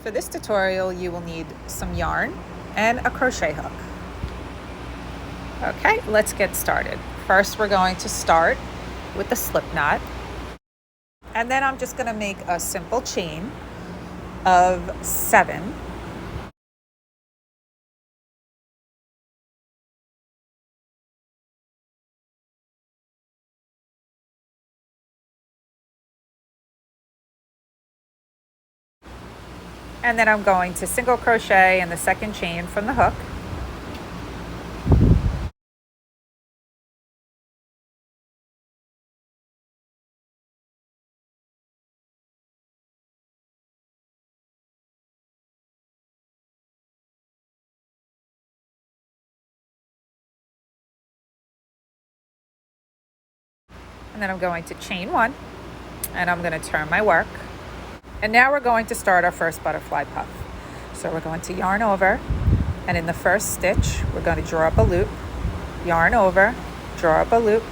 For this tutorial, you will need some yarn and a crochet hook. Okay, let's get started. First, we're going to start with the slip knot. And then I'm just going to make a simple chain of 7. And then I'm going to single crochet in the second chain from the hook. And then I'm going to chain 1, and I'm going to turn my work. And now we're going to start our first butterfly puff. So we're going to yarn over, and in the first stitch, we're going to draw up a loop, yarn over, draw up a loop,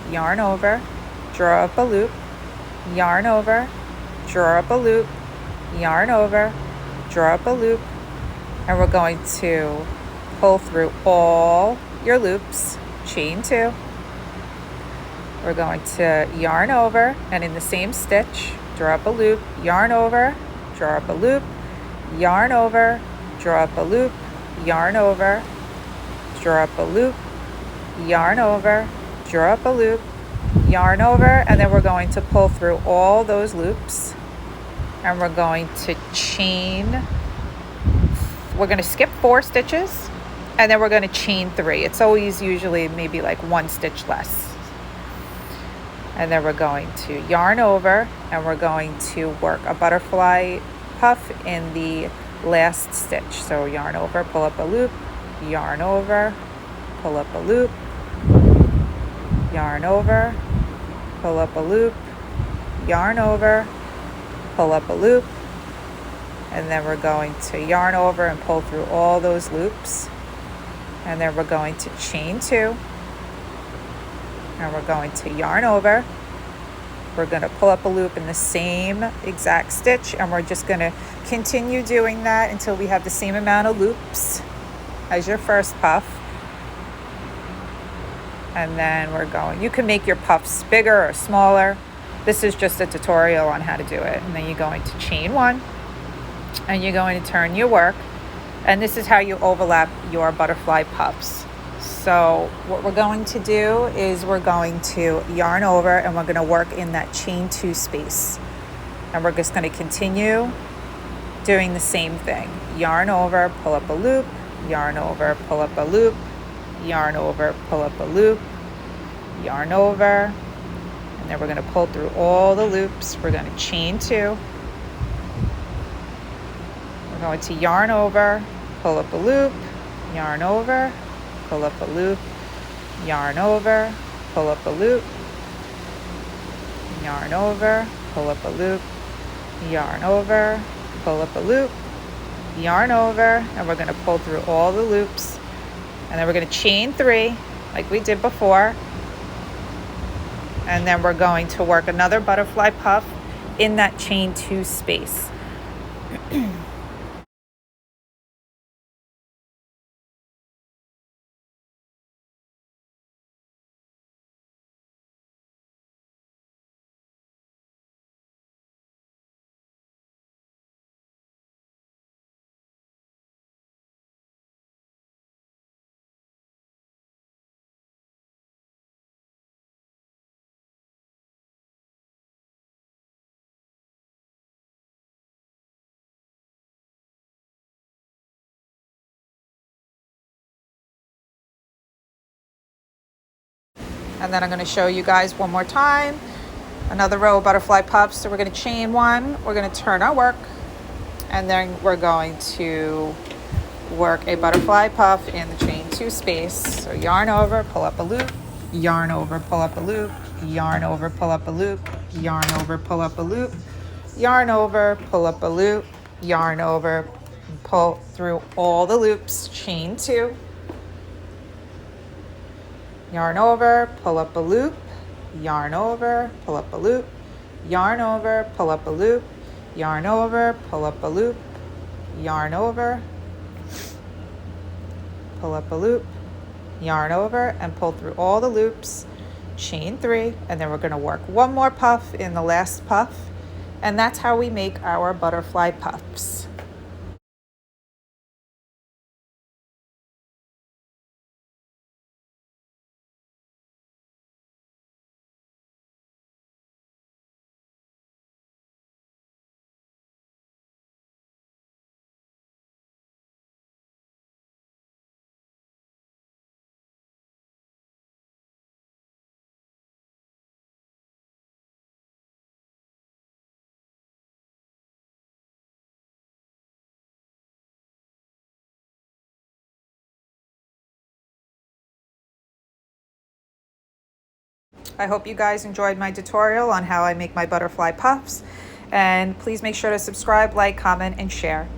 yarn over, draw up a loop, yarn over, draw up a loop, yarn over, draw up a loop, and we're going to pull through all your loops, chain 2. We're going to yarn over, and in the same stitch, draw up a loop, yarn over, draw up a loop, yarn over, draw up a loop, yarn over, draw up a loop, yarn over, draw up a loop, yarn over, and then we're going to pull through all those loops, and we're going to chain. We're going to skip 4 stitches, and then we're going to chain 3. It's always usually maybe like 1 stitch less. And then we're going to yarn over, and we're going to work a butterfly puff in the last stitch. So yarn over, pull up a loop, yarn over, pull up a loop, yarn over, pull up a loop, yarn over, pull up a loop, and then we're going to yarn over and pull through all those loops, and then we're going to chain 2, and we're going to yarn over. We're going to pull up a loop in the same exact stitch, and we're just going to continue doing that until we have the same amount of loops as your first puff. And then we're going, you can make your puffs bigger or smaller. This is just a tutorial on how to do it. And then you're going to chain 1, and you're going to turn your work, and this is how you overlap your butterfly puffs. So what we're going to do is we're going to yarn over, and we're going to work in that chain 2 space, and we're just going to continue doing the same thing. Yarn over, pull up a loop, yarn over, pull up a loop, yarn over, pull up a loop, yarn over, and then we're going to pull through all the loops. We're going to chain 2. We're going to yarn over, pull up a loop, yarn over, pull up a loop, yarn over, pull up a loop, yarn over, pull up a loop, yarn over, pull up a loop, yarn over, and we're going to pull through all the loops, and then we're going to chain 3 like we did before, and then we're going to work another butterfly puff in that chain 2 space. And then I'm going to show you guys one more time another row of butterfly puffs. So we're going to chain 1, we're going to turn our work, and then we're going to work a butterfly puff in the chain 2 space. So yarn over, pull up a loop, yarn over, pull up a loop, yarn over, pull up a loop, yarn over, pull up a loop, yarn over, pull up a loop, yarn over, pull through all the loops, chain 2, yarn over, pull up a loop, yarn over, pull up a loop, yarn over, pull up a loop, yarn over, pull up a loop, yarn over, pull up a loop, yarn over, and pull through all the loops, chain 3, and then we're going to work one more puff in the last puff, and that's how we make our butterfly puffs. I hope you guys enjoyed my tutorial on how I make my butterfly puffs, and please make sure to subscribe, like, comment, and share.